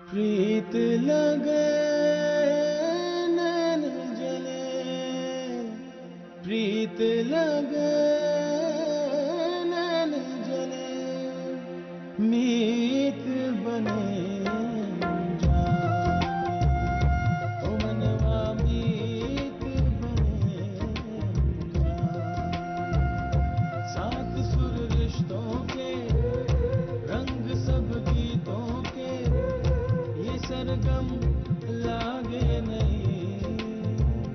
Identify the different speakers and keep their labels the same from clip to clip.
Speaker 1: प्रीत लगे नैन जले, प्रीत लगे नैन जले, मीत बने जान, ओ मनवा मीत बने जान। सात सुर रिश्तों के, रंग सब गीतों के, ये सरगम लागे नहीं।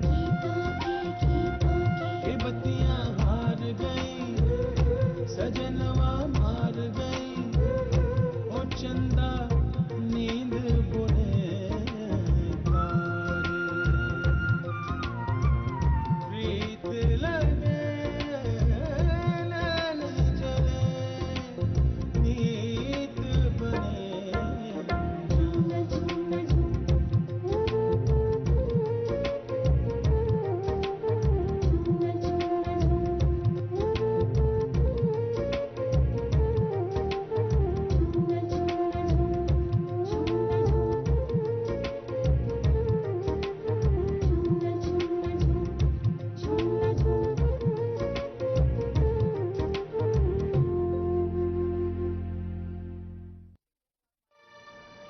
Speaker 1: गीतों के ये बत्तियां हार गई, सजनवा मार गई, ओ चंदा नींद बुने तारे। प्रीत लगे नैन जले, मीत बने।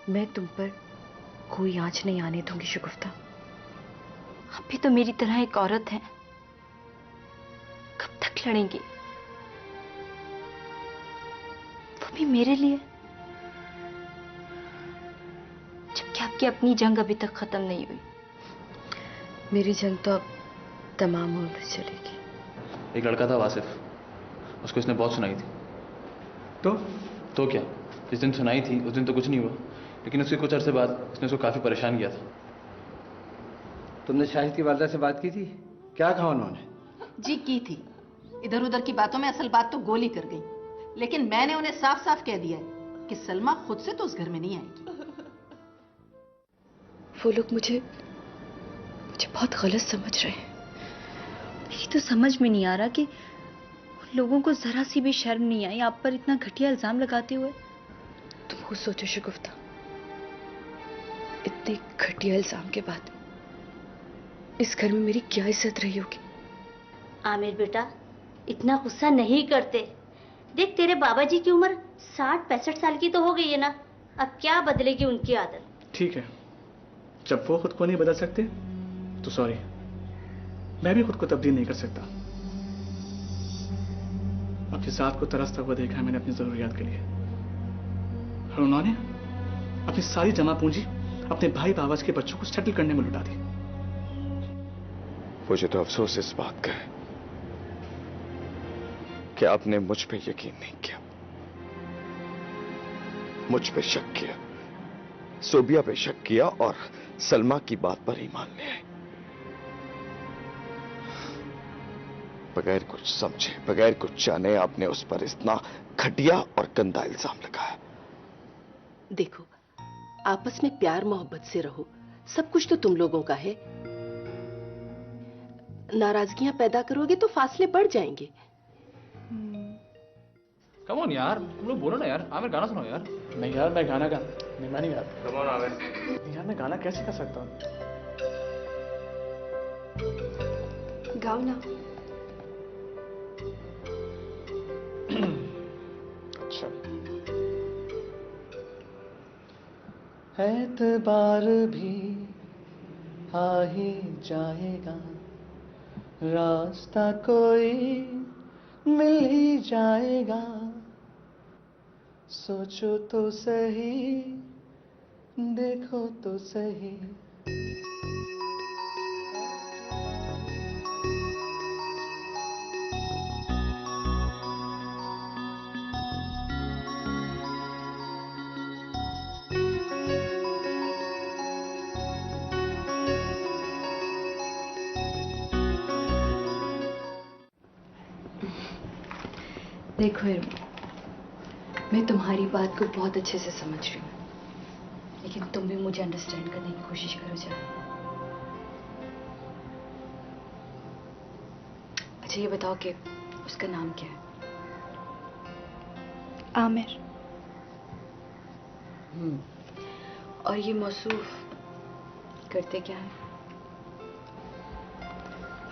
Speaker 2: मैं तुम पर कोई आँच नहीं आने दूंगी शगुफ्ता। आप भी तो मेरी तरह एक औरत हैं। कब तक लड़ेंगी, वो भी मेरे लिए, जबकि आपकी अपनी जंग अभी तक खत्म नहीं हुई। मेरी जंग तो अब तमाम उम्र चलेगी।
Speaker 3: एक लड़का था वासिफ, उसको इसने बहुत सुनाई थी। तो क्या, जिस दिन सुनाई थी उस दिन तो कुछ नहीं हुआ, लेकिन उसके कुछ अरसे बाद उसने उसको काफी परेशान किया था।
Speaker 4: तुमने शाहिद की वालदा से बात की थी? क्या कहा उन्होंने?
Speaker 5: जी की थी। इधर उधर की बातों में असल बात तो गोली कर गई, लेकिन मैंने उन्हें साफ साफ कह दिया है कि सलमा खुद से तो उस घर में नहीं आएगी।
Speaker 2: वो लोग मुझे बहुत गलत समझ रहे हैं। ये तो समझ में नहीं आ रहा कि उन लोगों को जरा सी भी शर्म नहीं आई आप पर इतना घटिया इल्जाम लगाते हुए। तुम खुद सोचो शगुफ्ता, इतने घटिया इल्जाम के बाद इस घर में मेरी क्या इज्जत रही होगी।
Speaker 6: आमिर बेटा, इतना गुस्सा नहीं करते। देख, तेरे बाबा जी की उम्र 60-65 साल की तो हो गई है ना। अब क्या बदलेगी उनकी आदत।
Speaker 7: ठीक है, जब वो खुद को नहीं बदल सकते तो सॉरी, मैं भी खुद को तब्दील नहीं कर सकता। अपने साथ को तरसता हुआ देखा है मैंने अपनी जरूरियात के लिए, और उन्होंने अपनी सारी जमा पूंजी अपने भाई बाबाज के बच्चों को सेटल करने में लुटा दी।
Speaker 8: मुझे तो अफसोस इस बात का है कि आपने मुझ पे यकीन नहीं किया, मुझ पे शक किया, सोबिया पे शक किया और सलमा की बात पर ईमान ले आए। बगैर कुछ समझे, बगैर कुछ जाने आपने उस पर इतना घटिया और गंदा इल्जाम लगाया।
Speaker 9: देखो, आपस में प्यार मोहब्बत से रहो, सब कुछ तो तुम लोगों का है। नाराजगियां पैदा करोगे तो फासले बढ़ जाएंगे।
Speaker 3: कम ऑन यार, तुम लोग बोलो ना यार। आमिर गाना सुनाओ यार।
Speaker 7: नहीं यार, मैं गाना नहीं, मैं नहीं गाता।
Speaker 3: Come on Aamir.
Speaker 7: नहीं यार, मैं गाना कैसे कर सकता हूँ?
Speaker 2: गाओ ना।
Speaker 7: अच्छा।
Speaker 1: एतबार भी आ ही जाएगा, रास्ता कोई मिल ही जाएगा। सोचो तो सही, देखो तो सही।
Speaker 2: देखो इरम, मैं तुम्हारी बात को बहुत अच्छे से समझ रही हूँ, लेकिन तुम भी मुझे अंडरस्टैंड करने की कोशिश करो जरा। अच्छा ये बताओ कि उसका नाम क्या है?
Speaker 10: आमिर।
Speaker 2: और ये मौसूफ करते क्या है?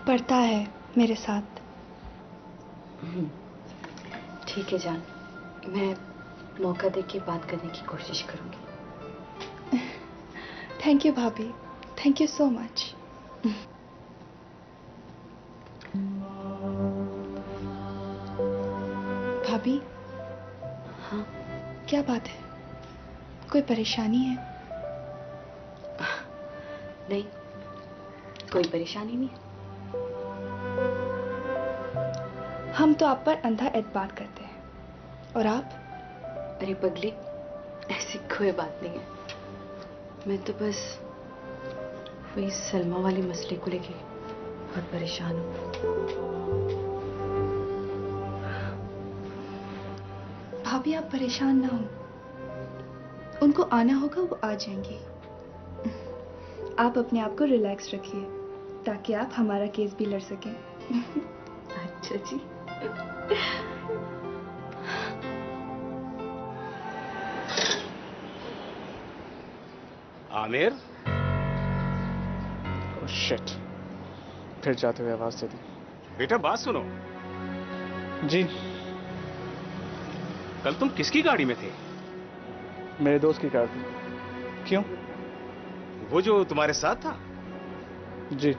Speaker 10: पढ़ता है मेरे साथ।
Speaker 2: ठीक है जान, मैं मौका देके बात करने की कोशिश करूंगी।
Speaker 10: थैंक यू भाभी, थैंक यू सो मच। भाभी।
Speaker 2: हाँ
Speaker 10: क्या बात है, कोई परेशानी है?
Speaker 2: नहीं, कोई परेशानी नहीं है।
Speaker 10: हम तो आप पर अंधा एतबार करते हैं, और आप?
Speaker 2: अरे पगली, ऐसी कोई बात नहीं है। मैं तो बस वही सलमा वाले मसले को लेके बहुत परेशान हूँ।
Speaker 10: भाभी आप परेशान ना हो, उनको आना होगा वो आ जाएंगी। आप अपने आप को रिलैक्स रखिए ताकि आप हमारा केस भी लड़ सकें।
Speaker 2: अच्छा जी।
Speaker 11: आमिर।
Speaker 7: ओह शिट, फिर जाते हुए आवाज दे दी।
Speaker 11: बेटा बात सुनो।
Speaker 7: जी।
Speaker 11: कल तुम किसकी गाड़ी में थे?
Speaker 7: मेरे दोस्त की कार थी। क्यों?
Speaker 11: वो जो तुम्हारे साथ था?
Speaker 7: जी।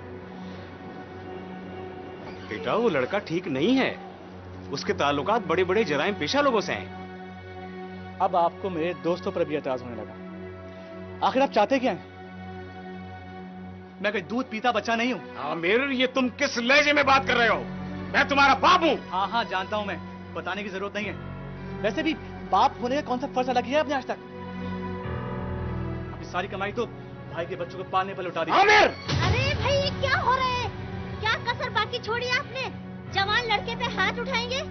Speaker 11: बेटा वो लड़का ठीक नहीं है, उसके ताल्लुकात बड़े बड़े जराइम पेशा लोगों से हैं।
Speaker 7: अब आपको मेरे दोस्तों पर भी एतराज होने लगा। आखिर आप चाहते क्या हैं? मैं कोई दूध पीता बच्चा नहीं हूं।
Speaker 11: आमिर, ये तुम किस लहजे में बात कर रहे हो? मैं तुम्हारा बाप हूं।
Speaker 7: हाँ हाँ जानता हूं मैं, बताने की जरूरत नहीं है। वैसे भी बाप होने का कौन सा फर्ज अदा किया आपने आज तक? अपनी सारी कमाई तो भाई के बच्चों को पालने पर लुटा दी।
Speaker 11: आमिर!
Speaker 6: अरे भाई ये क्या हो रहा है? क्या कसर बाकी छोड़ी आपने? जवान लड़के पे हाथ उठाएंगे?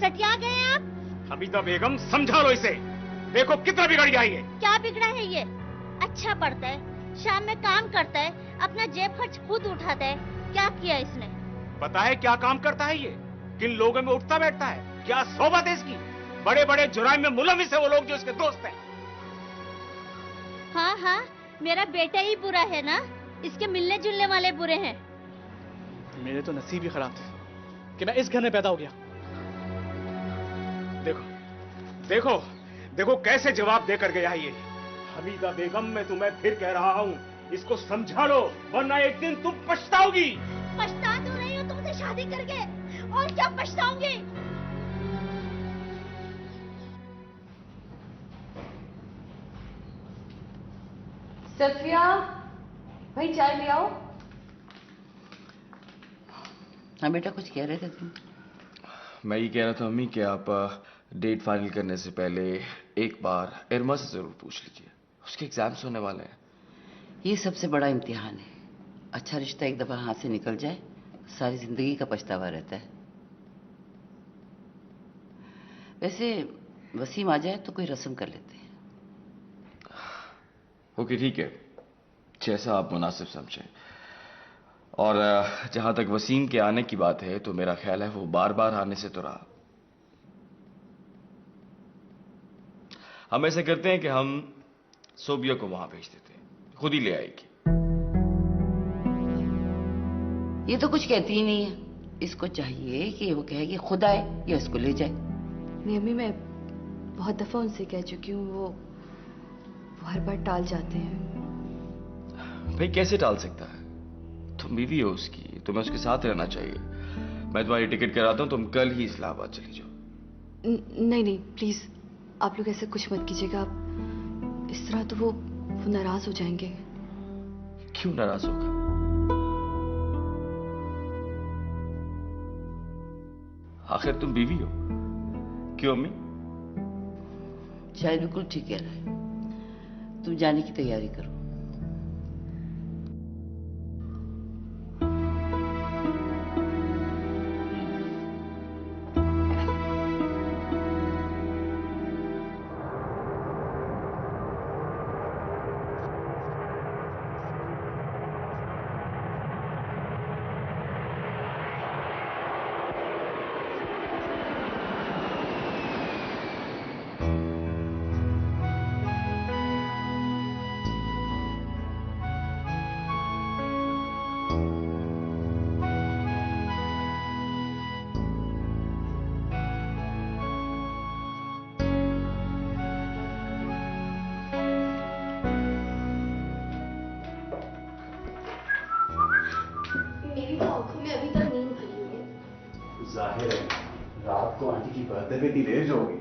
Speaker 6: सटिया गए आप?
Speaker 11: हमीदा बेगम समझा लो इसे, देखो कितना बिगड़ गया ये।
Speaker 6: क्या बिगड़ा है ये? अच्छा पढ़ता है, शाम में काम करता है, अपना जेब खर्च खुद उठाता है। क्या किया इसने?
Speaker 11: पता है क्या काम करता है ये? किन लोगों में उठता बैठता है? क्या सोबत है इसकी? बड़े बड़े जुराइम में मुलविस है वो लोग जो इसके दोस्त हैं।
Speaker 6: हाँ हाँ, मेरा बेटा ही बुरा है ना, इसके मिलने जुलने वाले बुरे हैं।
Speaker 7: मेरे तो नसीब ही खराब थे कि मैं इस घर में पैदा हो गया।
Speaker 11: देखो देखो देखो कैसे जवाब देकर गया है ये। हमीदा बेगम, मैं तुम्हें फिर कह रहा हूँ, इसको समझा लो वरना एक दिन तुम पछताओगी।
Speaker 6: पछता तो रही हूँ तुमसे शादी करके, और क्या पछताऊंगी।
Speaker 2: सफिया, भाई चाय ले आओ।
Speaker 12: हाँ बेटा, कुछ कह रहे थे तुम?
Speaker 8: मैं ये कह रहा था अम्मी कि आप डेट फाइनल करने से पहले एक बार इरमा से जरूर पूछ लीजिए, उसके एग्जाम्स होने वाले हैं।
Speaker 12: ये सबसे बड़ा इम्तिहान है। अच्छा रिश्ता एक दफा हाथ से निकल जाए, सारी जिंदगी का पछतावा रहता है। वैसे वसीम आ जाए तो कोई रस्म कर लेते हैं।
Speaker 8: ओके ठीक है, जैसा आप मुनासिब समझे। और जहां तक वसीम के आने की बात है तो मेरा ख्याल है वो बार बार आने से तो रहा। हम ऐसा करते हैं कि हम सोबिया को वहां भेज देते हैं, खुद ही ले आएगी।
Speaker 12: ये तो कुछ कहती ही नहीं है। इसको चाहिए कि वो कहे कि खुद आए या इसको ले जाए।
Speaker 2: नहीं अम्मी, मैं बहुत दफा उनसे कह चुकी हूँ, वो हर बार टाल जाते हैं।
Speaker 8: भाई कैसे टाल सकता है? तुम बीवी हो उसकी, तुम्हें उसके साथ रहना चाहिए। मैं तुम्हारी टिकट कराता हूं, तुम कल ही इस्लामाबाद चली जाओ।
Speaker 2: नहीं नहीं प्लीज, आप लोग ऐसे कुछ मत कीजिएगा। आप इस तरह तो वो नाराज हो जाएंगे।
Speaker 8: क्यों नाराज होगा? आखिर तुम बीवी हो। क्यों अम्मी?
Speaker 12: शायद बिल्कुल ठीक कह रहा है। तुम जाने की तैयारी करो।
Speaker 13: मेरी तो आंखों में अभी तक नींद भरी हुई है।
Speaker 1: जाहिर है रात को आंटी की बर्थडे पे इतनी देर जो होगी।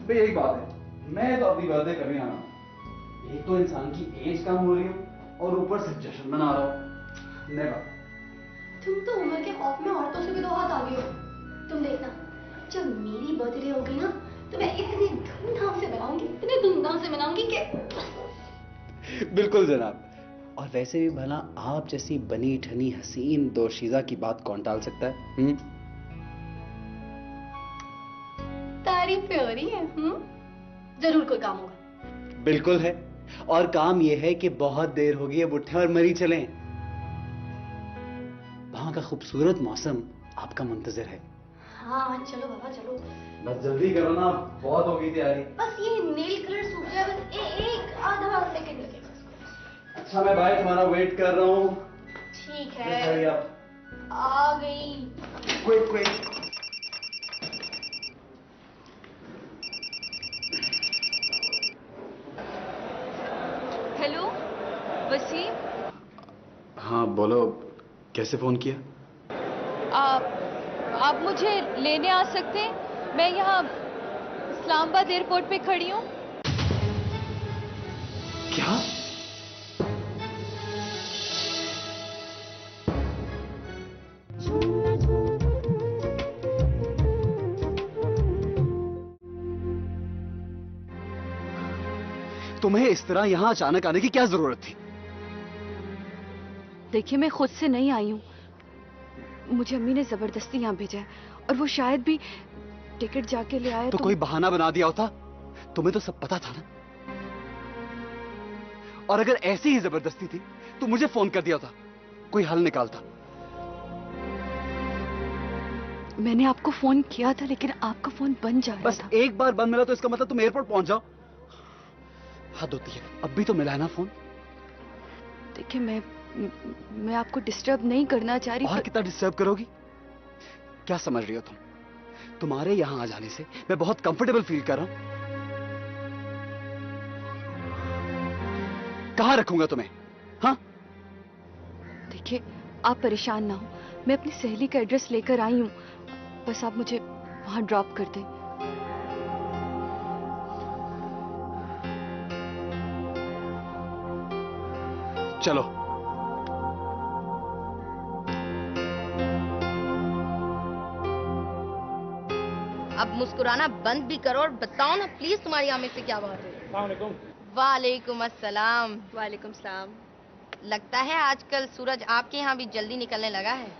Speaker 1: भाई यही बात है, मैं तो अपनी बर्थडे कर रही हूँ। एक तो इंसान की एज कम हो रही हो और ऊपर से जश्न मना रहा हो। नेवर।
Speaker 13: तुम तो उम्र के खौफ में औरतों से भी दो हाथ आगे हो। तुम देखना, जब मेरी बर्थडे होगी ना तो मैं इतने धूमधाम से मनाऊंगी, इतने धूमधाम से मनाऊंगी कि
Speaker 1: बिल्कुल जनाब। और वैसे भी भला आप जैसी बनी ठनी हसीन दोशीजा की बात कौन टाल सकता है?
Speaker 13: तारीफें हो रही है। जरूर कोई काम होगा।
Speaker 1: बिल्कुल है, और काम यह है कि बहुत देर होगी अब उठे और मरी चलें। वहां का खूबसूरत मौसम आपका मुंतजर है।
Speaker 13: हाँ चलो बाबा चलो।
Speaker 1: बस जल्दी करो ना, बहुत हो गई तैयारी।
Speaker 13: बस ये नेल कलर सूख जाए, बस एक आधा सेकंड लगेगा।
Speaker 1: अच्छा मैं भाई तुम्हारा वेट कर रहा हूँ।
Speaker 13: ठीक है, आ गई।
Speaker 1: Quick quick.
Speaker 2: हेलो वसीम।
Speaker 1: हाँ बोलो, कैसे फोन किया?
Speaker 2: आप मुझे लेने आ सकते हैं? मैं यहाँ इस्लामाबाद एयरपोर्ट पे खड़ी हूँ।
Speaker 1: क्या? तुम्हें इस तरह यहाँ अचानक आने की क्या जरूरत थी?
Speaker 10: देखिए मैं खुद से नहीं आई हूँ, मुझे अम्मी ने जबरदस्ती यहाँ भेजा है, और वो शायद भी टिकट जाके ले आए
Speaker 1: तो कोई बहाना बना दिया होता। तुम्हें तो सब पता था ना। और अगर ऐसी ही जबरदस्ती थी तो मुझे फोन कर दिया था, कोई हल निकालता।
Speaker 10: मैंने आपको फोन किया था लेकिन आपका फोन बंद जा रहा
Speaker 1: बस
Speaker 10: था।
Speaker 1: एक बार बंद मिला तो इसका मतलब तुम एयरपोर्ट पहुंच जाओ। हद होती है। अब भी तो मिला है ना फोन।
Speaker 10: देखिए मैं आपको डिस्टर्ब नहीं करना चाह रही।
Speaker 1: और कितना डिस्टर्ब करोगी? क्या समझ रही हो तुम? तुम्हारे यहां आ जाने से मैं बहुत कंफर्टेबल फील कर रहा हूं। कहां रखूंगा तुम्हें? हाँ
Speaker 10: देखिए आप परेशान ना हो, मैं अपनी सहेली का एड्रेस लेकर आई हूँ, बस आप मुझे वहां ड्रॉप कर दें।
Speaker 1: चलो।
Speaker 14: अब मुस्कुराना बंद भी करो और बताओ ना प्लीज तुम्हारी आमिर से क्या बात है? वालेकुम अस्सलाम।
Speaker 2: वालेकुम सलाम।
Speaker 14: लगता है आजकल सूरज आपके यहाँ भी जल्दी निकलने लगा है।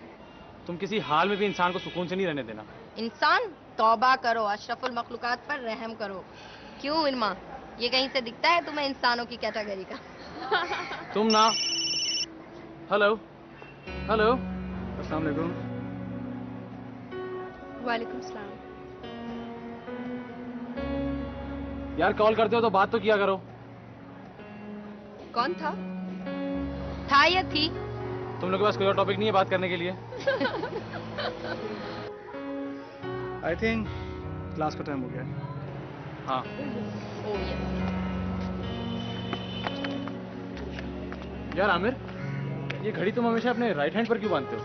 Speaker 11: तुम किसी हाल में भी इंसान को सुकून से नहीं रहने देना।
Speaker 14: इंसान? तौबा करो, अशरफुल मखलूकात पर रहम करो। क्यों इरमा, ये कहीं से दिखता है तुम्हें इंसानों की कैटेगरी का?
Speaker 11: तुम ना। हेलो हेलो, अस्सलाम वालेकुम।
Speaker 2: वालेकुम सलाम।
Speaker 11: यार कॉल करते हो तो बात तो किया करो।
Speaker 2: कौन था?
Speaker 14: था या थी?
Speaker 11: तुम लोग के पास कोई और टॉपिक नहीं है बात करने के लिए? आई थिंक क्लास का टाइम हो गया है। हाँ। यार आमिर, ये घड़ी तुम हमेशा अपने राइट हैंड पर क्यों बांधते हो?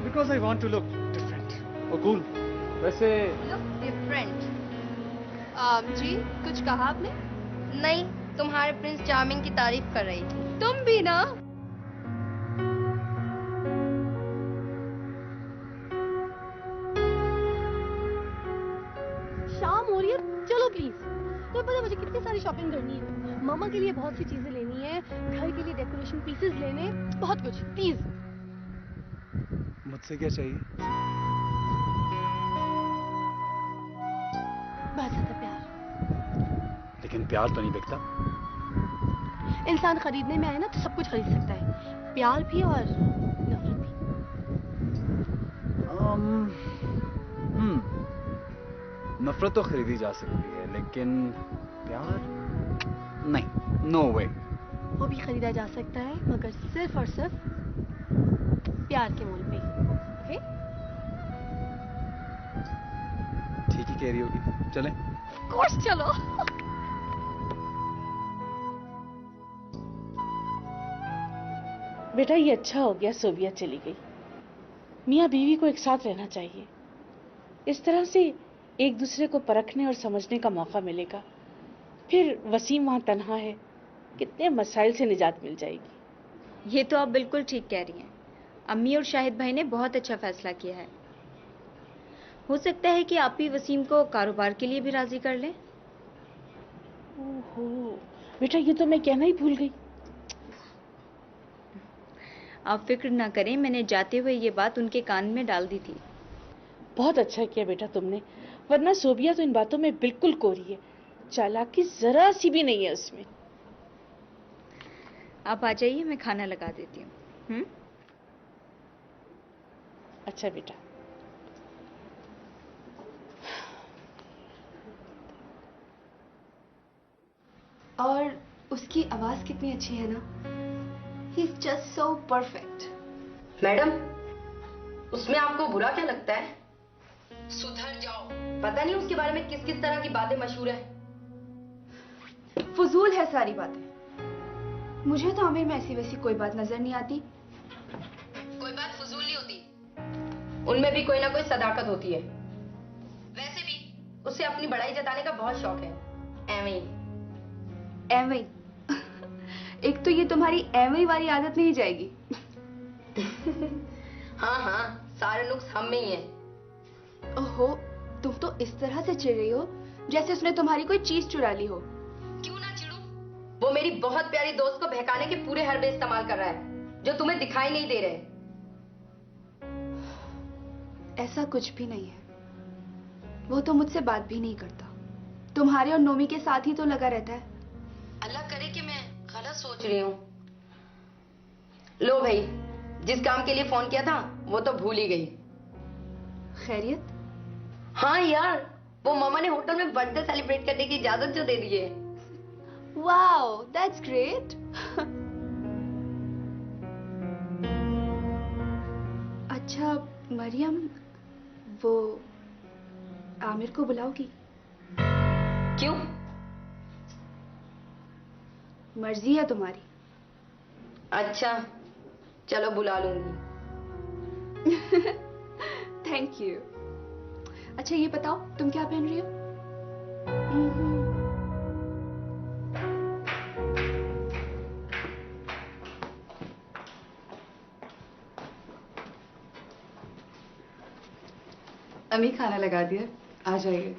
Speaker 11: Because I want to look different और कूल। वैसे
Speaker 14: लुक डिफरेंट।
Speaker 2: जी कुछ कहा आपने?
Speaker 14: नहीं, तुम्हारे प्रिंस चार्मिंग की तारीफ कर रही थी।
Speaker 2: तुम भी ना।
Speaker 13: शाम हो रही है, चलो प्लीज। तुम्हें पता है मुझे कितनी सारी शॉपिंग करनी है। मामा के लिए बहुत सी चीजें लेनी है, घर के लिए डेकोरेशन पीसेस लेने, बहुत कुछ। प्लीज।
Speaker 1: मुझसे क्या चाहिए?
Speaker 13: बहुत ज्यादा प्यार।
Speaker 1: लेकिन प्यार तो नहीं बिकता।
Speaker 13: इंसान खरीदने में आए ना तो सब कुछ खरीद सकता है, प्यार भी और नफरत भी।
Speaker 1: नफरत तो खरीदी जा सकती है, लेकिन प्यार नहीं, नो वे।
Speaker 13: वो भी खरीदा जा सकता है, मगर सिर्फ और सिर्फ प्यार के मोल पे। ओके?
Speaker 1: ठीक ही कह रही होगी, चलें?
Speaker 13: कोर्स चलो।
Speaker 15: बेटा ये अच्छा हो गया सोबिया चली गई। मियाँ बीवी को एक साथ रहना चाहिए। इस तरह से एक दूसरे को परखने और समझने का मौका मिलेगा। फिर वसीम वहाँ तन्हा है, कितने मसाइल से निजात मिल जाएगी।
Speaker 2: ये तो आप बिल्कुल ठीक कह रही हैं। अम्मी और शाहिद भाई ने बहुत अच्छा फैसला किया है। हो सकता है कि आप ही वसीम को कारोबार के लिए भी राजी कर लें।
Speaker 15: ओहो बेटा ये तो मैं कहना ही भूल गई।
Speaker 2: आप फिक्र ना करें, मैंने जाते हुए ये बात उनके कान में डाल दी थी।
Speaker 15: बहुत अच्छा किया बेटा तुमने, वरना सोबिया तो इन बातों में बिल्कुल कोरी है। चालाकी जरा सी भी नहीं है उसमें।
Speaker 2: आप आ जाइए, मैं खाना लगा देती हूँ।
Speaker 15: अच्छा बेटा।
Speaker 10: और उसकी आवाज कितनी अच्छी है ना। He's just so perfect.
Speaker 14: Madam, उसमें आपको बुरा क्या लगता है? सुधर जाओ। पता नहीं उसके बारे में किस किस तरह की बातें मशहूर है।
Speaker 10: फजूल है सारी बातें। मुझे तो आमिर में ऐसी वैसी कोई बात नजर नहीं आती।
Speaker 14: कोई बात फजूल नहीं होती, उनमें भी कोई ना कोई सदाकत होती है। वैसे भी उसे अपनी बड़ाई जताने का बहुत शौक है।
Speaker 10: एवं एक तो ये तुम्हारी एवं वाली आदत नहीं जाएगी।
Speaker 14: हाँ हाँ, सारे नुक्स हम में ही हैं।
Speaker 10: ओहो, तुम तो इस तरह से चिढ़ रही हो जैसे उसने तुम्हारी कोई चीज चुरा ली हो।
Speaker 14: क्यों ना चिढ़ूं? वो मेरी बहुत प्यारी दोस्त को बहकाने के पूरे हरबे इस्तेमाल कर रहा है, जो तुम्हें दिखाई नहीं दे रहे।
Speaker 10: ऐसा कुछ भी नहीं है। वो तो मुझसे बात भी नहीं करता, तुम्हारे और नोमी के साथ ही तो लगा रहता है।
Speaker 14: अल्लाह करे कि मैं गलत सोच रही हूँ। लो भाई, जिस काम के लिए फोन किया था वो तो भूल ही गई।
Speaker 10: खैरियत?
Speaker 14: हाँ यार, वो मामा ने होटल में बर्थडे सेलिब्रेट करने की इजाजत जो दे दी है।
Speaker 10: Wow, that's great. अच्छा मरियम, वो आमिर को बुलाओगी?
Speaker 14: क्यों?
Speaker 10: मर्जी है तुम्हारी।
Speaker 14: अच्छा चलो बुला लूंगी।
Speaker 10: Thank you. अच्छा ये बताओ तुम क्या पहन रही हो?
Speaker 16: अम्मी खाना लगा दिया, आ जाइए।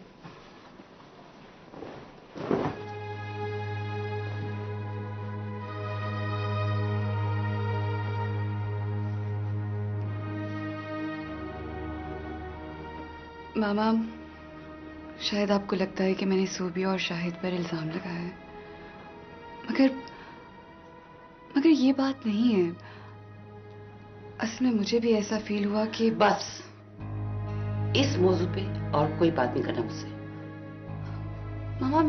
Speaker 16: मामा, शायद आपको लगता है कि मैंने सोबिया और शाहिद पर इल्जाम लगाया है, मगर ये बात नहीं है। असल में मुझे भी ऐसा फील हुआ कि
Speaker 12: बस इस मौजू पे और कोई बात नहीं करना मुझसे।
Speaker 16: मामा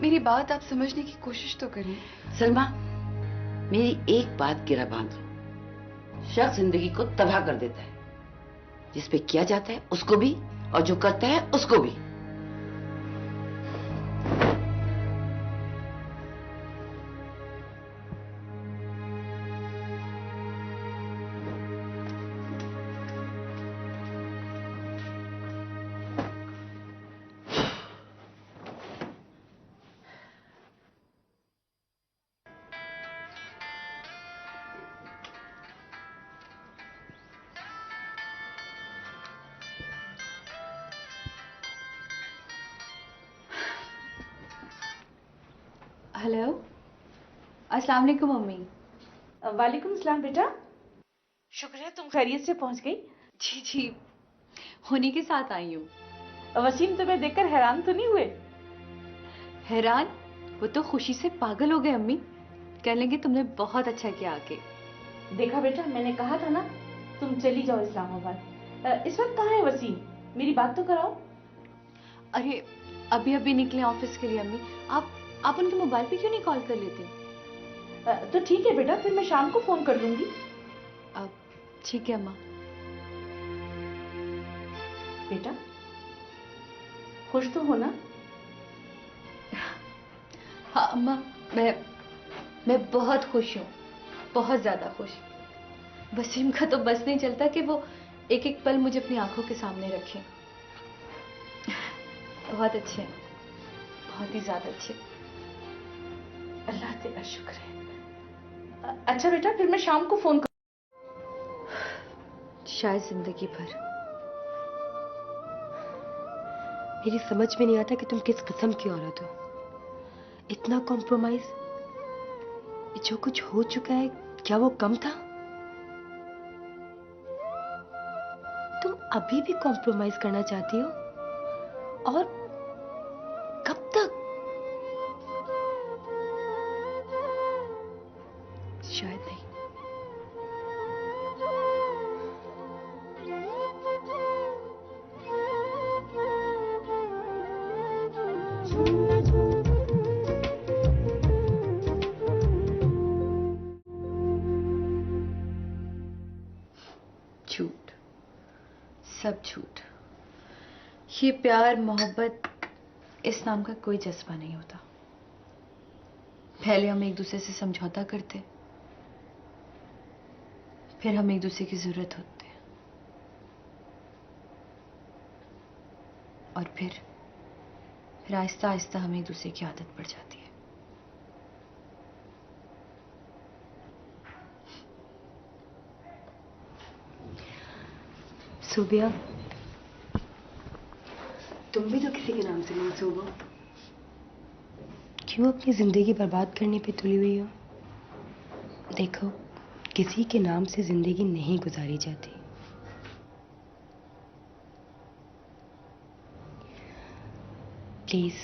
Speaker 16: मेरी बात आप समझने की कोशिश तो करें।
Speaker 12: सलमा, मेरी एक बात गिरा बांध लो, शख्स जिंदगी को तबाह कर देता है। जिस पे किया जाता है उसको भी, और जो करता है उसको भी।
Speaker 10: हेलो, अस्सलाम वालेकुम मम्मी।
Speaker 15: वालेकुम सलाम बेटा, शुक्र है तुम खैरियत से पहुंच गई।
Speaker 10: जी जी, होने के साथ आई हूँ।
Speaker 15: वसीम तुम्हें देखकर हैरान तो नहीं हुए?
Speaker 10: हैरान? वो तो खुशी से पागल हो गए अम्मी। कह लेंगे तुमने बहुत अच्छा किया आके।
Speaker 15: देखा बेटा, मैंने कहा था ना तुम चली जाओ इस्लामाबाद। इस वक्त कहाँ है वसीम? मेरी बात तो कराओ।
Speaker 10: अरे
Speaker 2: अभी अभी निकले ऑफिस के लिए अम्मी। आप उनके मोबाइल पे क्यों नहीं कॉल कर लेते?
Speaker 15: तो ठीक है बेटा, फिर मैं शाम को फोन कर लूंगी।
Speaker 2: ठीक है अम्मा।
Speaker 15: बेटा खुश तो हो ना?
Speaker 2: हाँ अम्मा, मैं बहुत खुश हूँ, बहुत ज्यादा खुश। वसीम का तो बस नहीं चलता कि वो एक एक पल मुझे अपनी आंखों के सामने रखे। बहुत अच्छे हैं, बहुत ही ज्यादा अच्छे।
Speaker 15: अल्लाह तेरा शुक्र है। अच्छा बेटा, फिर मैं शाम को फोन कर।
Speaker 9: शायद जिंदगी भर। मेरी समझ में नहीं आता कि तुम किस किस्म की औरत हो। इतना कॉम्प्रोमाइज, जो कुछ हो चुका है क्या वो कम था? तुम अभी भी कॉम्प्रोमाइज करना चाहती हो? और कब तक? शायद नहीं।
Speaker 2: झूठ, सब झूठ। ये प्यार मोहब्बत इस नाम का कोई जज्बा नहीं होता। पहले हम एक दूसरे से समझौता करते, फिर हम एक दूसरे की जरूरत होते हैं, और फिर आहिस्ता आहिस्ता हमें एक दूसरे की आदत पड़ जाती है।
Speaker 9: सूबिया, तुम भी तो किसी के नाम से मंसूब हो। क्यों अपनी जिंदगी बर्बाद करने पे तुली हुई हो? देखो, किसी के नाम से जिंदगी नहीं गुजारी जाती। प्लीज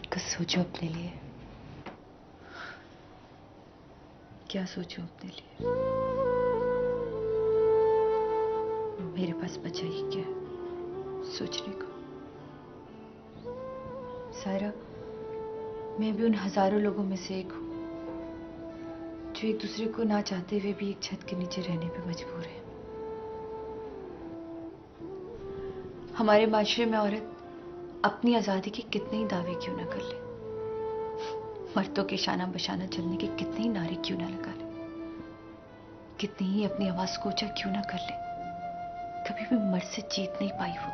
Speaker 9: कुछ सोचो अपने लिए।
Speaker 2: क्या सोचूं अपने लिए? मेरे पास बचा ही क्या है सोचने को? सायरा, मैं भी उन हजारों लोगों में से एक हूं जो एक दूसरे को ना चाहते हुए भी एक छत के नीचे रहने पे मजबूर है। हमारे माशरे में औरत अपनी आजादी के कितने ही दावे क्यों ना कर ले, मर्दों के शाना बशाना चलने के कितने ही नारे क्यों ना लगा ले, कितनी ही अपनी आवाज को ऊंचा क्यों ना कर ले, कभी भी मर्द से जीत नहीं पाई वो।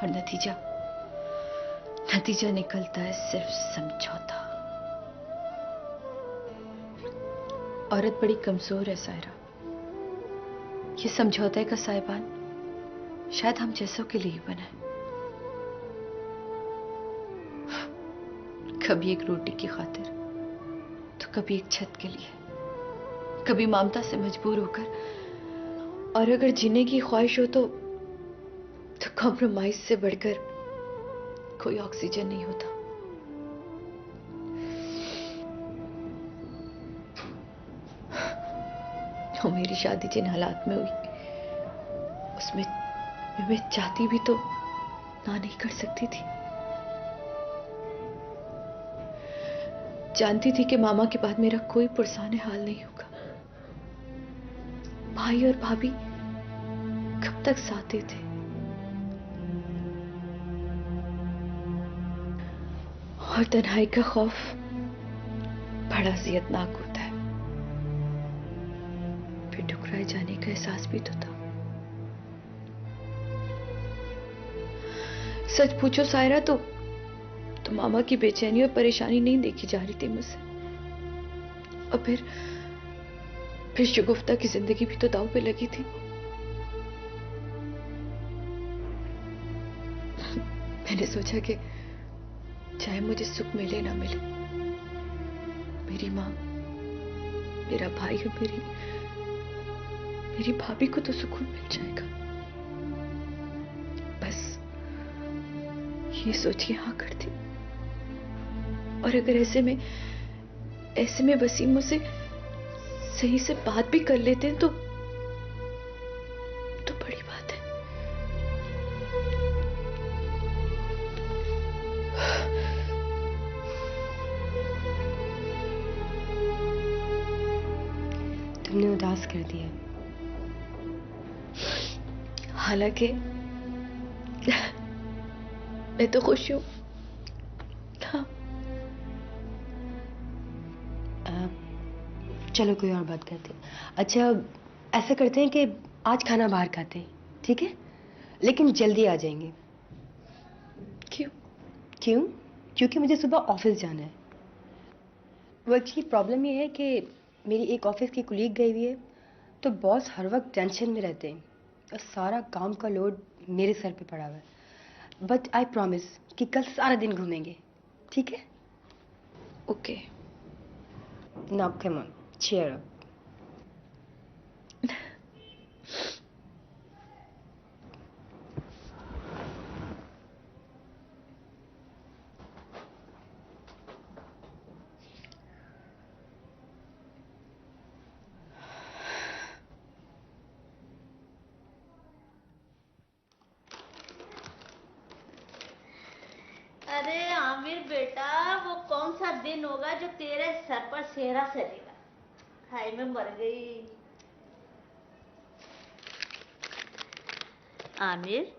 Speaker 2: और नतीजा निकलता है सिर्फ समझौता। औरत बड़ी कमजोर है सायरा। ये समझौते का साहिबान शायद हम जैसों के लिए ही बना है। कभी एक रोटी की खातिर, तो कभी एक छत के लिए, कभी ममता से मजबूर होकर, और अगर जीने की ख्वाहिश हो तो कॉम्प्रोमाइज से बढ़कर कोई ऑक्सीजन नहीं होता। और मेरी शादी जिन हालात में हुई, उसमें मैं चाहती भी तो ना नहीं कर सकती थी। जानती थी कि मामा के बाद मेरा कोई पुरसाने हाल नहीं होगा। भाई और भाभी कब तक साथ थे। और तन्हाई का खौफ बड़ा अज़ियतनाक होता है। फिर ठुकराए जाने का एहसास भी तो था। सच पूछो सायरा, तो मामा की बेचैनी और परेशानी नहीं देखी जा रही थी मुझसे। और फिर शगुफ्ता की जिंदगी भी तो दांव पे लगी थी। मैंने सोचा कि चाहे मुझे सुख मिले ना मिले, मेरी माँ, मेरा भाई और मेरी भाभी को तो सुकून मिल जाएगा। बस ये सोच के हाँ कर दी। और अगर ऐसे में वसीम मुझसे सही से बात भी कर लेते हैं तो बड़ी बात है।
Speaker 9: तुमने उदास कर दिया।
Speaker 10: हालांकि मैं तो खुश हूँ। हाँ।
Speaker 9: चलो कोई और बात करते हैं। अच्छा ऐसा करते हैं कि आज खाना बाहर खाते हैं, ठीक है? लेकिन जल्दी आ जाएंगे।
Speaker 10: क्यों?
Speaker 9: क्यों? क्योंकि मुझे सुबह ऑफिस जाना है। वो एक्चुअली प्रॉब्लम ये है कि मेरी एक ऑफिस की कुलीग गई हुई है, तो बॉस हर वक्त टेंशन में रहते हैं और सारा काम का लोड मेरे सर पे पड़ा हुआ है। बट आई प्रॉमिस कि कल सारा दिन घूमेंगे, ठीक है?
Speaker 10: Okay.
Speaker 9: Now come on, cheer up.
Speaker 6: अरे आमिर बेटा, वो कौन सा दिन होगा जो तेरे सर पर सेहरा सजेगा? हाय मैं मर गई। आमिर,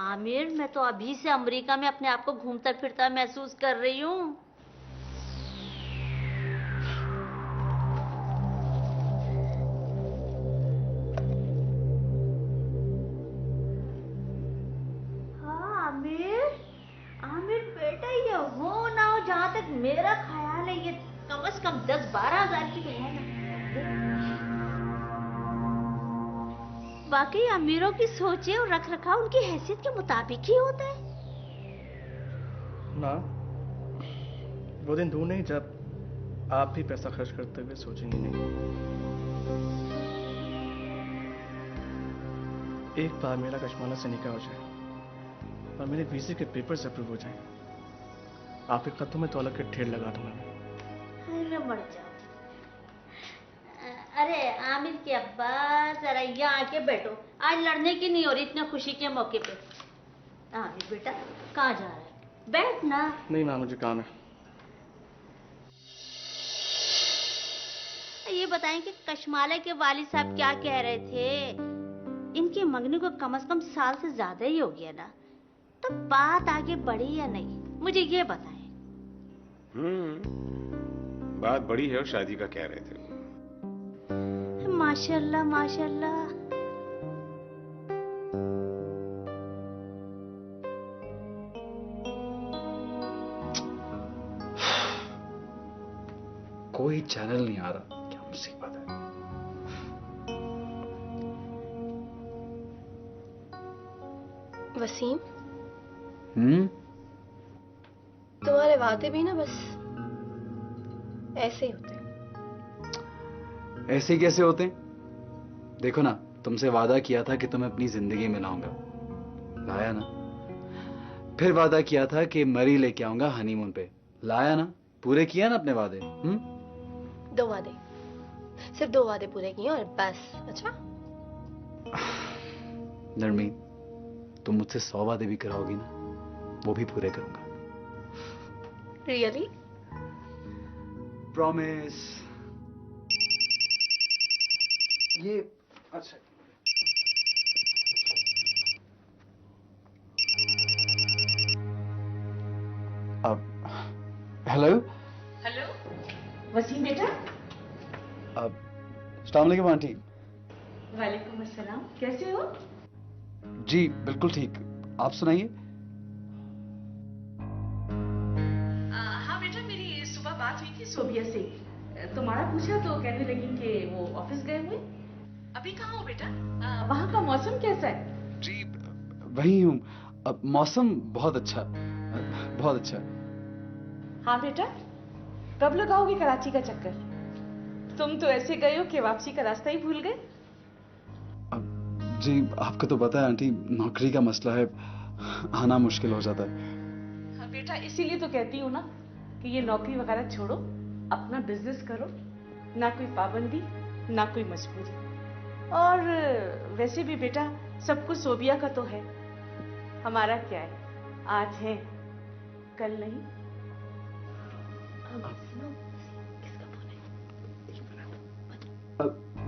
Speaker 6: आमिर, मैं तो अभी से अमेरिका में अपने आप को घूमता फिरता महसूस कर रही हूँ। हाँ आमिर, आमिर बेटा, ये हो ना हो, जहाँ तक मेरा ख्याल है ये कम से कम 10-12 हजार की तो है ना। वाकई अमीरों की सोचें और रख रखाव उनकी हैसियत के मुताबिक ही होता है
Speaker 7: ना। वो दिन दूर नहीं जब आप भी पैसा खर्च करते हुए सोचेंगे नहीं। एक बार मेरा कश्मीर से निकाह हो जाए और मेरे वीजे के पेपर्स अप्रूव हो जाए, आपके कदमों में दौलत के ढेर लगा दूंगा मैं।
Speaker 6: मैं मर जाऊं। अरे आमिर के अब्बा, जरा यहाँ आके बैठो। आज लड़ने की नहीं हो रही इतने खुशी के मौके पे। आमिर बेटा, कहाँ जा रहा है? बैठ ना।
Speaker 7: नहीं मां, मुझे काम है।
Speaker 6: ये बताएं कि कशमाला के वालिद साहब क्या कह रहे थे? इनके मंगनी को कम से कम साल से ज्यादा ही हो गया ना, तो बात आगे बढ़ी या नहीं, मुझे ये बताएं।
Speaker 11: बात बड़ी है और शादी का कह रहे थे।
Speaker 6: माशाल्लाह माशाल्लाह।
Speaker 1: कोई चैनल नहीं आ रहा, क्या मुसीबत है।
Speaker 10: वसीम, तुम्हारे वादे भी ना बस ऐसे ही होते हैं।
Speaker 1: ऐसे कैसे होते हैं? देखो ना, तुमसे वादा किया था कि तुम्हें अपनी जिंदगी में लाऊंगा, लाया ना। फिर वादा किया था कि मरी लेके आऊंगा हनीमून पे, लाया ना। पूरे किया ना अपने वादे।
Speaker 10: 2 वादे, सिर्फ 2 वादे पूरे किए और बस। अच्छा
Speaker 1: नरमीन, तुम मुझसे 100 वादे भी कराओगी ना, वो भी पूरे करूंगा।
Speaker 10: रियली?
Speaker 1: प्रॉमिस। ये अच्छा, अब हेलो
Speaker 15: हेलो वसीम बेटा।
Speaker 1: अब अस्सलाम वालेकुम आंटी।
Speaker 15: वालेकुम अस्सलाम, कैसे हो?
Speaker 1: जी बिल्कुल ठीक, आप सुनाइए।
Speaker 15: हाँ बेटा, मेरी सुबह बात हुई थी सोबिया से, तुम्हारा पूछा तो कहने लगी कि वो ऑफिस गए हुए। अभी कहाँ हो बेटा? वहाँ का मौसम कैसा है?
Speaker 1: जी वही हूँ। अब मौसम बहुत अच्छा, बहुत अच्छा।
Speaker 15: हाँ बेटा, कब लगाओगे कराची का चक्कर? तुम तो ऐसे गए हो कि वापसी का रास्ता ही भूल गए।
Speaker 1: जी आपको तो पता है आंटी, नौकरी का मसला है, आना मुश्किल हो जाता है।
Speaker 15: हाँ बेटा, इसीलिए तो कहती हूँ ना कि ये नौकरी वगैरह छोड़ो, अपना बिजनेस करो, ना कोई पाबंदी ना कोई मजबूरी। और वैसे भी बेटा सब कुछ सोबिया का तो है, हमारा क्या है, आज है कल नहीं।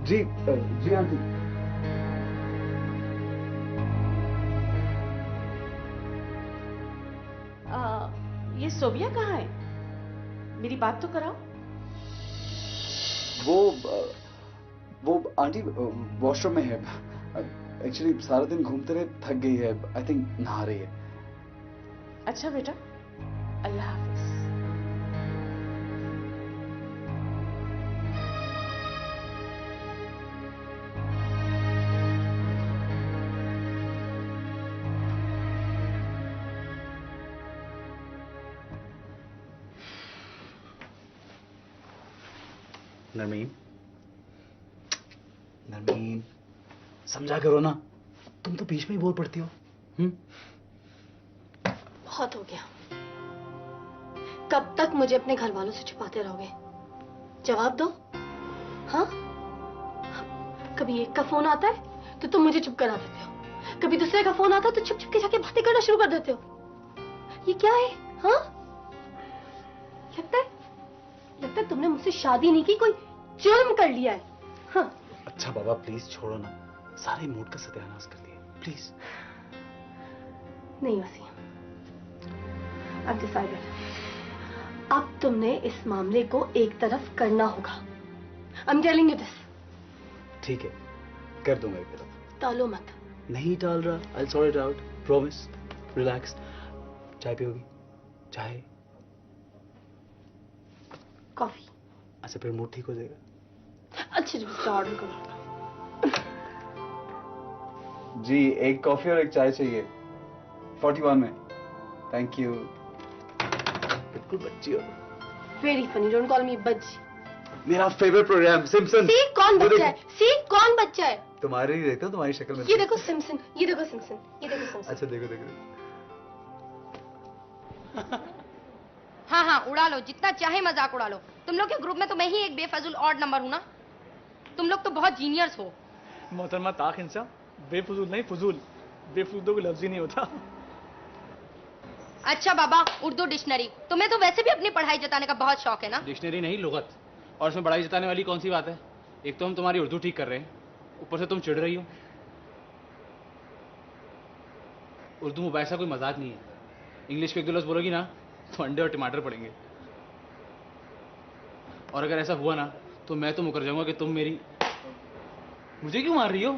Speaker 1: जी जी आंटी।
Speaker 15: ये सोबिया कहाँ है? मेरी बात तो कराओ।
Speaker 1: वो आंटी वॉशरूम में है। एक्चुअली सारा दिन घूमते रहे, थक गई है। आई थिंक नहा रही है।
Speaker 15: अच्छा बेटा, अल्लाह हाफिज।
Speaker 1: नरमीन, नरमीन, समझा करो ना। तुम तो बीच में ही बोल पड़ती हो।
Speaker 13: बहुत हो गया। कब तक मुझे अपने घर वालों से छुपाते रहोगे? जवाब दो। हाँ, कभी एक का फोन आता है तो तुम मुझे चुप करा देते हो, कभी दूसरे का फोन आता है तो चुप चुप के जाके बातें करना शुरू कर देते हो। ये क्या है? हाँ, लगता है तुमने मुझसे शादी नहीं की, कोई जुर्म कर लिया है। हाँ।
Speaker 1: अच्छा बाबा प्लीज छोड़ो ना, सारे मूड का सत्यानाश कर दिया। प्लीज।
Speaker 13: नहीं वसीम, अब डिसाइडेड। अब तुमने इस मामले को एक तरफ करना होगा। I am telling you this.
Speaker 1: ठीक है, कर दूंगा एक तरफ।
Speaker 13: टालो मत।
Speaker 1: नहीं टाल रहा। I'll sort it out. Promise. Relax. चाय पियोगी? चाय?
Speaker 13: कॉफी।
Speaker 1: अच्छा फिर मूड ठीक हो जाएगा।
Speaker 13: अच्छा जी, ऑर्डर करो।
Speaker 1: जी एक कॉफी और एक चाय चाहिए। 41 में। Thank you. बिल्कुल बच्ची हो।
Speaker 13: वेरी फनी, डोंट कॉल मी बच्ची।
Speaker 1: मेरा फेवरेट प्रोग्राम सिम्पसन।
Speaker 13: सी कौन बच्चा है? सी कौन बच्चा है?
Speaker 1: तुम्हारे ही देखता हूँ, तुम्हारी शक्ल में।
Speaker 13: ये देखो सिम्पसन, ये देखो सिम्पसन, ये देखो सिम्पसन।
Speaker 1: अच्छा देखो देखो।
Speaker 14: हाँ हाँ उड़ा लो, जितना चाहे मजाक उड़ा लो। तुम लोग के ग्रुप में तो मैं ही एक बेफजूल ऑड नंबर हूँ ना। तुम लोग तो बहुत जीनियर्स हो।
Speaker 7: मोहतरमा ताक इंसान, बेफजूल नहीं फजूल। बेफजूल तो कोई लफ्ज ही नहीं होता।
Speaker 14: अच्छा बाबा, उर्दू डिक्शनरी। तुम्हें तो वैसे भी अपनी पढ़ाई जताने का बहुत शौक है ना।
Speaker 3: डिक्शनरी नहीं, लुगत। और उसमें बड़ाई जताने वाली कौन सी बात है? एक तो हम तुम्हारी उर्दू ठीक कर रहे हैं, ऊपर से तुम चिढ़ रही हो। उर्दू मुबाहिसा कोई मजाक नहीं है। इंग्लिश के एक दो लफ्ज बोलोगी ना तो अंडे और टमाटर पड़ेंगे। और अगर ऐसा हुआ ना तो मैं तो मुकर जाऊंगा कि तुम मेरी। मुझे क्यों मार रही हो?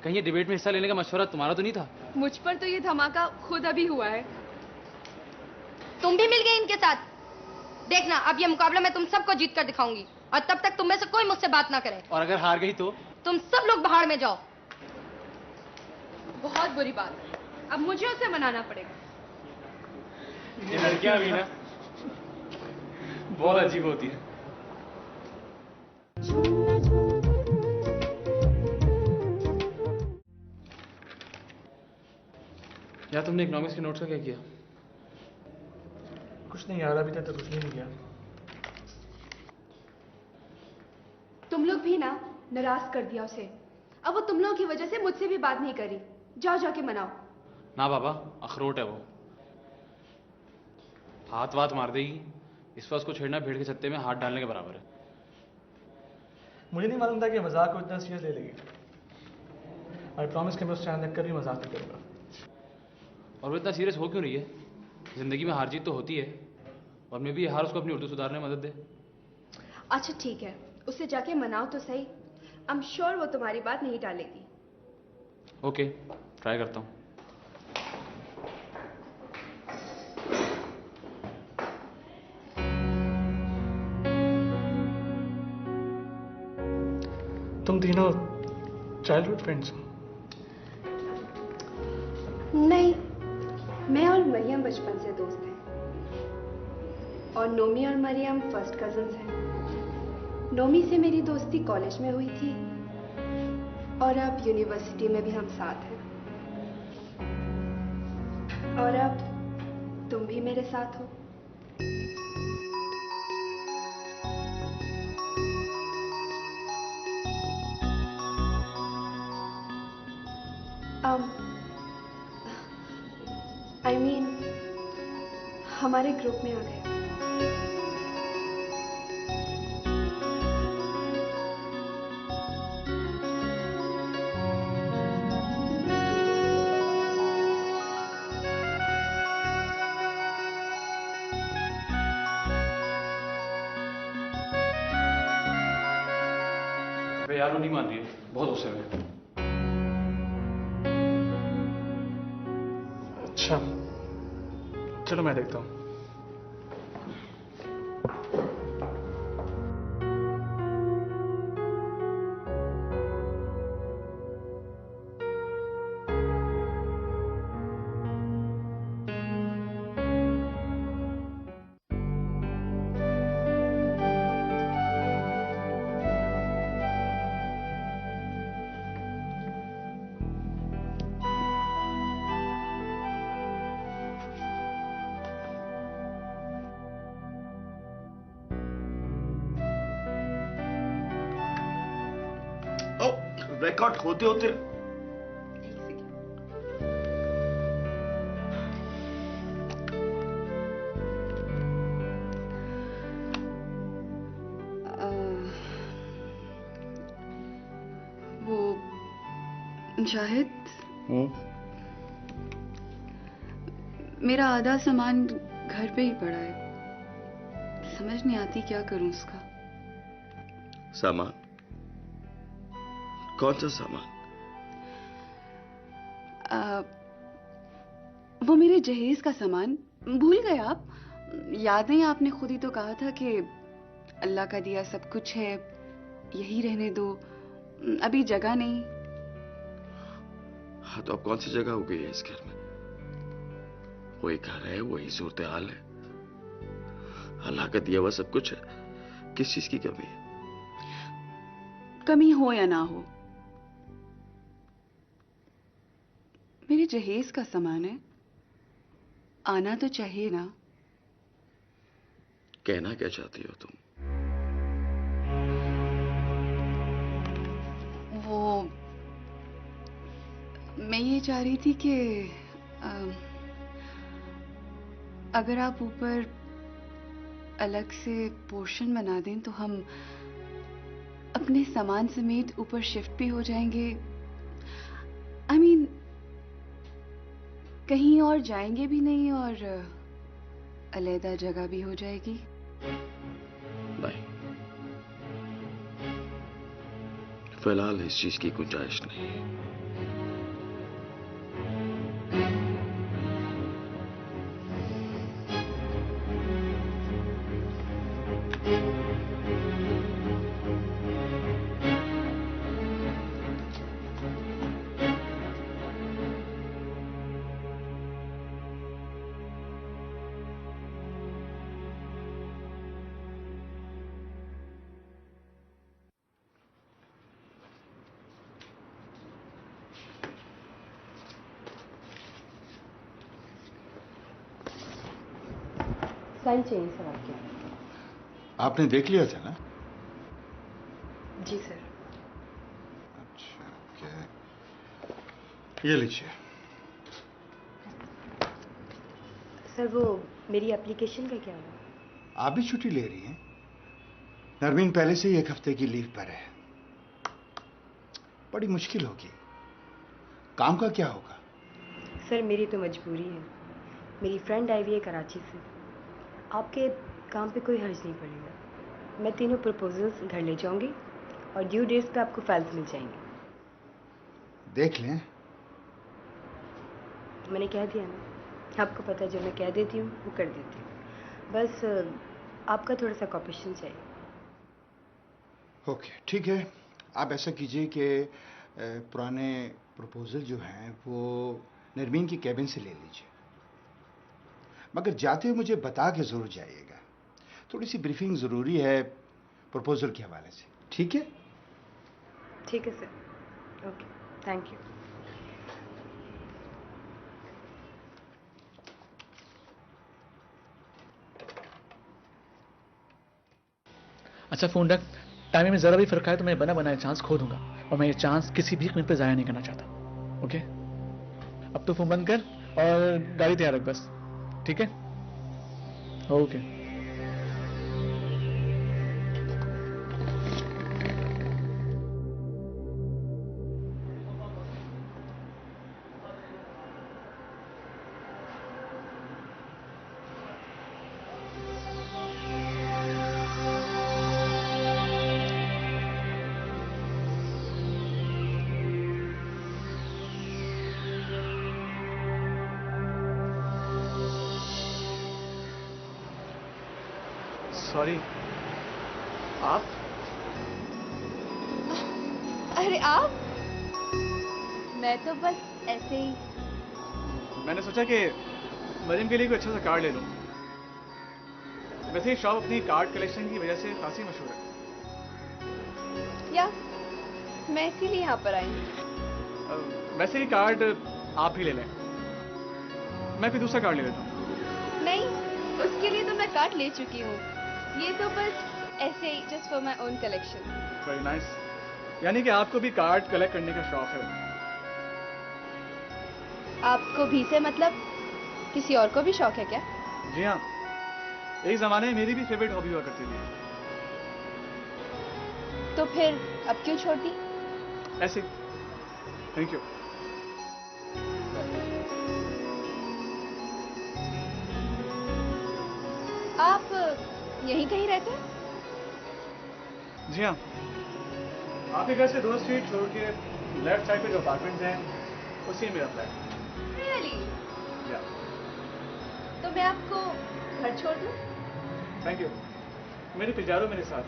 Speaker 3: कहीं ये डिबेट में हिस्सा लेने का मशवरा तुम्हारा तो नहीं था?
Speaker 10: मुझ पर तो ये धमाका खुद अभी हुआ है।
Speaker 14: तुम भी मिल गए इनके साथ। देखना अब ये मुकाबला मैं तुम सबको जीत कर दिखाऊंगी, और तब तक तुम में से कोई मुझसे बात ना करे।
Speaker 3: और अगर हार गई तो?
Speaker 14: तुम सब लोग बाहर में जाओ।
Speaker 10: बहुत बुरी बात है, अब मुझे उसे मनाना पड़ेगा।
Speaker 3: ये लड़कियां भी ना बहुत अजीब होती है। यार तुमने इकोनॉमिक्स के नोट्स का क्या किया?
Speaker 7: कुछ नहीं यार, अभी तक तो कुछ नहीं किया।
Speaker 10: तुम लोग भी ना नाराज कर दिया उसे। अब वो तुम लोगों की वजह से मुझसे भी बात नहीं करी। जाओ जाके मनाओ।
Speaker 3: ना बाबा, अखरोट है वो, हाथ वाथ मार देगी। इस पर उसको छेड़ना भेड़ के छत्ते में हाथ डालने के बराबर है।
Speaker 7: मुझे नहीं मालूम था कि मजाक को इतना सीरियस ले लेगी। आई प्रॉमिस कि मैं उस चैनल देखकर भी मजाक नहीं करूंगा।
Speaker 3: और वो इतना सीरियस हो क्यों रही है? जिंदगी में हार जीत तो होती है, और मैं भी हार उसको अपनी उर्दू सुधारने में मदद दे।
Speaker 10: अच्छा ठीक है, उसे जाके मनाओ तो सही। आई एम श्योर वो तुम्हारी बात नहीं टालेगी।
Speaker 3: ओके, ट्राई करता हूँ।
Speaker 7: तुम तीनों चाइल्डहुड फ्रेंड्स हो?
Speaker 10: नहीं, मैं और मरियम बचपन से दोस्त हैं, और नोमी और मरियम फर्स्ट कजन्स हैं। नोमी से मेरी दोस्ती कॉलेज में हुई थी, और अब यूनिवर्सिटी में भी हम साथ हैं। और अब तुम भी मेरे साथ हो। I mean, हमारे ग्रुप में आ गए।
Speaker 3: यार वो नहीं मान रही है, बहुत गुस्से में।
Speaker 7: अच्छा चलो मैं देखता हूँ।
Speaker 8: रिकॉर्ड होते होते
Speaker 16: वो शाहिद, मेरा आधा सामान घर पे ही पड़ा है, समझ नहीं आती क्या करूं उसका।
Speaker 8: सामान? कौन सा सामान?
Speaker 16: वो मेरे जहेज का सामान। भूल गए आप? याद नहीं, आपने खुद ही तो कहा था कि अल्लाह का दिया सब कुछ है, यही रहने दो, अभी जगह नहीं।
Speaker 8: हाँ तो अब कौन सी जगह हो गई है इस घर में? वही घर है, वही सूरत हाल है, अल्लाह का दिया हुआ सब कुछ है, किस चीज की कमी है?
Speaker 16: कमी हो या ना हो, मेरे जहेज का सामान है, आना तो चाहिए ना।
Speaker 8: कहना क्या चाहती हो तुम?
Speaker 16: वो मैं ये चाह रही थी कि अगर आप ऊपर अलग से पोर्शन बना दें तो हम अपने सामान समेत ऊपर शिफ्ट भी हो जाएंगे। I mean, कहीं और जाएंगे भी नहीं और अलग जगह भी हो जाएगी।
Speaker 8: नहीं, फिलहाल इस चीज की गुंजाइश नहीं है।
Speaker 9: साइन चाहिए सर आपके।
Speaker 17: आपने देख लिया था ना?
Speaker 9: जी सर।
Speaker 17: अच्छा ओके, ये लीजिए।
Speaker 9: सर वो मेरी एप्लीकेशन का क्या हुआ?
Speaker 17: आप भी छुट्टी ले रही हैं? नरमीन पहले से ही 1 हफ्ते की लीव पर है, बड़ी मुश्किल होगी। काम का क्या होगा?
Speaker 9: सर मेरी तो मजबूरी है, मेरी फ्रेंड आई हुई है कराची से, आपके काम पे कोई हर्ज नहीं पड़ेगा। मैं तीनों प्रपोजल्स घर ले जाऊंगी और ड्यू डेट्स पे आपको फाइल्स मिल जाएंगे।
Speaker 17: देख लें।
Speaker 9: मैंने कह दिया ना, आपको पता है जो मैं कह देती हूँ वो कर देती हूँ, बस आपका थोड़ा सा कॉपरेशन चाहिए।
Speaker 17: ओके ठीक है, आप ऐसा कीजिए कि पुराने प्रपोजल जो हैं वो नरमीन की कैबिन से ले लीजिए, मगर जाते हुए मुझे बता के जरूर जाइएगा, थोड़ी सी ब्रीफिंग ज़रूरी है प्रपोजल के हवाले से। ठीक है?
Speaker 9: ठीक है सर, ओके, थैंक यू।
Speaker 7: अच्छा फोन रख, टाइमिंग में जरा भी फर्क आए तो मैं बना बनाया चांस खो दूंगा, और मैं ये चांस किसी भी कीमत पे जाया नहीं करना चाहता। ओके, अब तो फोन बंद कर और गाड़ी तैयार रख बस, ठीक है? ओके। सॉरी। आप?
Speaker 16: अरे आप? मैं तो बस ऐसे ही।
Speaker 7: मैंने सोचा कि मरियम के लिए कोई अच्छा सा कार्ड ले लूं। वैसे ही शॉप अपनी कार्ड कलेक्शन की वजह से खासी मशहूर है।
Speaker 16: या मैं इसीलिए यहाँ पर आई हूँ।
Speaker 7: वैसे ही कार्ड आप ही ले लें, मैं कोई दूसरा कार्ड ले लेता हूँ।
Speaker 16: नहीं, उसके लिए तो मैं कार्ड ले चुकी हूँ। ये तो बस ऐसे ही, just for my own collection.
Speaker 7: Very nice. यानी कि आपको भी कार्ड कलेक्ट करने का शौक है।
Speaker 16: आपको भी से मतलब किसी और को भी शौक है क्या?
Speaker 7: जी हाँ, एक जमाने में मेरी भी फेवरेट हॉबी हुआ करती थी।
Speaker 16: तो फिर अब क्यों छोड़ दी?
Speaker 7: ऐसे। Thank you.
Speaker 16: आप यहीं कहीं रहते हैं?
Speaker 7: जी हाँ, आपके घर से 2 स्ट्रीट छोड़ के लेफ्ट साइड पे जो अपार्टमेंट्स हैं उसी में मेरा फ्लैट।
Speaker 16: रियली?
Speaker 7: या।
Speaker 16: तो मैं आपको घर छोड़ दूं?
Speaker 7: Thank you. मेरे पिजारो मेरे साथ।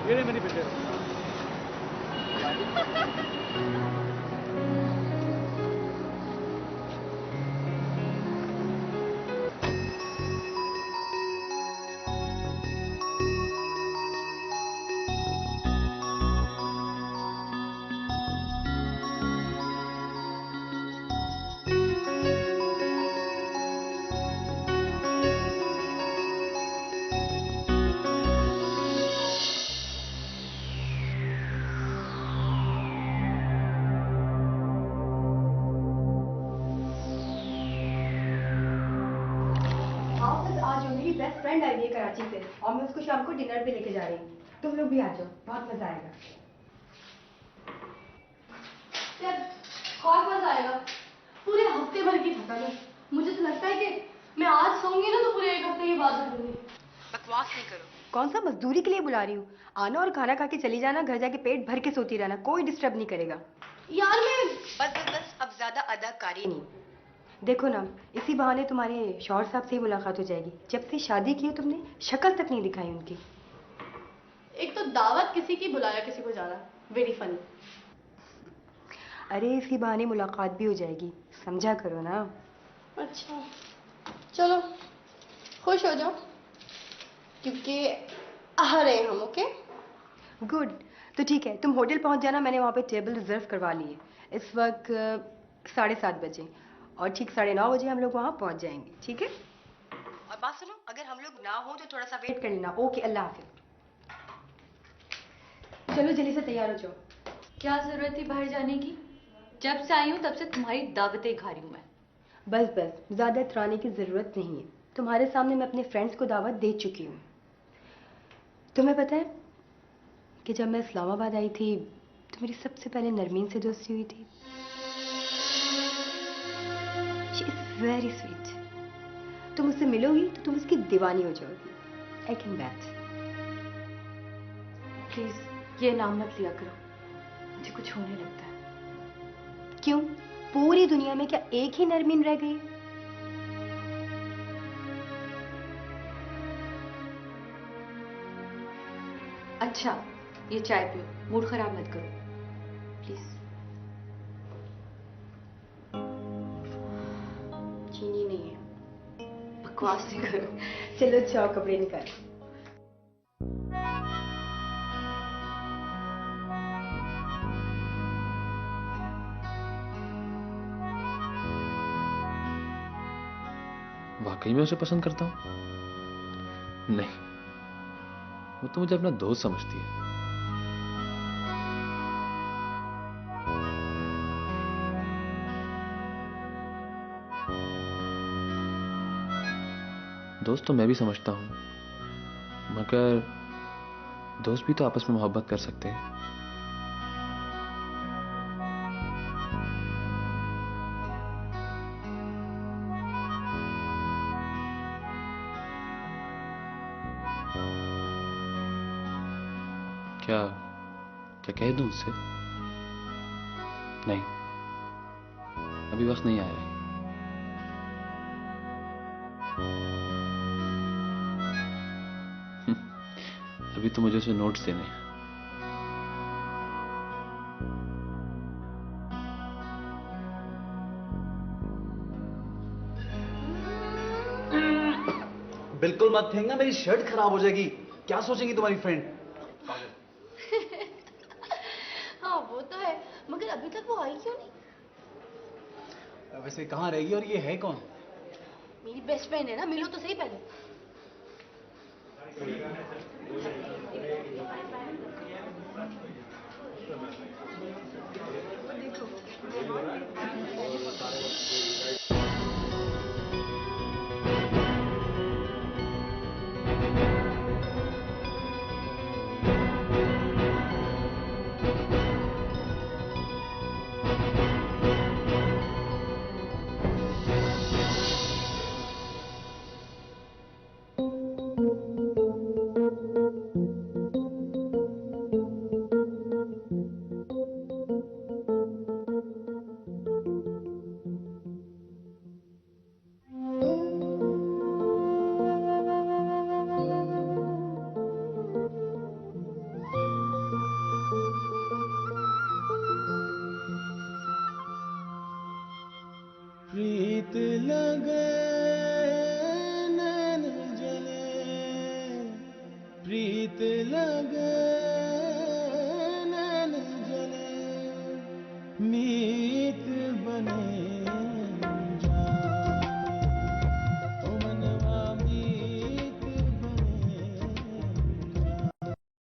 Speaker 7: ये रहे मेरी पिजारो।
Speaker 9: बेस्ट फ्रेंड आई है कराची से और मैं उसको शाम को डिनर पे लेके जा रही हूँ। तुम लोग भी आ जाओ, बहुत मजा आएगा।
Speaker 13: यार बहुत मजा आएगा। पूरे हफ्ते भर की थकान है। मुझे तो लगता है कि मैं आज सोऊंगी ना तो पूरे 1 हफ्ते की बात करूंगी।
Speaker 9: बकवास नहीं करो। कौन सा मजदूरी के लिए बुला रही हूँ? आना और खाना खा के चली जाना, घर जाके पेट भर के सोती रहना, कोई डिस्टर्ब नहीं करेगा।
Speaker 13: यार मैं
Speaker 9: बस अब ज्यादा अदाकारी नहीं। देखो ना, इसी बहाने तुम्हारे शौहर साहब से ही मुलाकात हो जाएगी। जब से शादी की है तुमने शक्ल तक नहीं दिखाई उनकी।
Speaker 13: एक तो दावत किसी की, बुलाया किसी को जाना। Very funny.
Speaker 9: अरे इसी बहाने मुलाकात भी हो जाएगी, समझा करो ना।
Speaker 13: अच्छा चलो खुश हो जाओ क्योंकि आ रहे हैं हम। Okay
Speaker 9: good. तो ठीक है, तुम होटल पहुंच जाना, मैंने वहाँ पे टेबल रिजर्व करवा ली है। इस वक्त 7:30 बजे और ठीक 9:30 बजे हम लोग वहाँ पहुंच जाएंगे। ठीक है? और बात सुनो, अगर हम लोग ना हो तो थोड़ा सा वेट कर लेना। ओके, अल्लाह हाफिज। चलो जल्दी से तैयार हो जाओ।
Speaker 2: क्या जरूरत थी बाहर जाने की? जब से आई हूँ तब से तुम्हारी दावतें खा रही हूँ मैं।
Speaker 9: बस ज्यादा इतराने की जरूरत नहीं है। तुम्हारे सामने मैं अपने फ्रेंड्स को दावत दे चुकी हूँ। तुम्हें पता है कि जब मैं इस्लामाबाद आई थी तो मेरी सबसे पहले नरमीन से दोस्ती हुई थी। She is very sweet. तुम उससे मिलोगी तो तुम उसकी दीवानी हो जाओगी। I can bat.
Speaker 2: प्लीज ये नाम मत लिया करो, मुझे कुछ होने लगता है।
Speaker 9: क्यों? पूरी दुनिया में क्या एक ही नरमीन रह गई?
Speaker 2: अच्छा ये चाय पियो, मूड खराब मत करो प्लीज।
Speaker 9: चीनी नहीं है।
Speaker 2: बकवास नहीं करो।
Speaker 9: चलो जाओ कपड़े निकाल।
Speaker 3: वाकई में उसे पसंद करता हूं? नहीं, वो तो मुझे अपना दोस्त समझती है। दोस्त तो मैं भी समझता हूं, मगर दोस्त भी तो आपस में मोहब्बत कर सकते हैं। क्या कह दूं उससे? नहीं, अभी वक्त नहीं आया है। अभी तो मुझे उसे नोट्स देने हैं।
Speaker 1: बिल्कुल मत फेंकना, मेरी शर्ट खराब हो जाएगी। क्या सोचेंगी तुम्हारी फ्रेंड?
Speaker 13: हाँ वो तो है, मगर अभी तक वो आई क्यों नहीं?
Speaker 1: वैसे कहाँ रहेगी और ये है कौन?
Speaker 13: मेरी बेस्ट फ्रेंड है ना, मिलो तो सही पहले।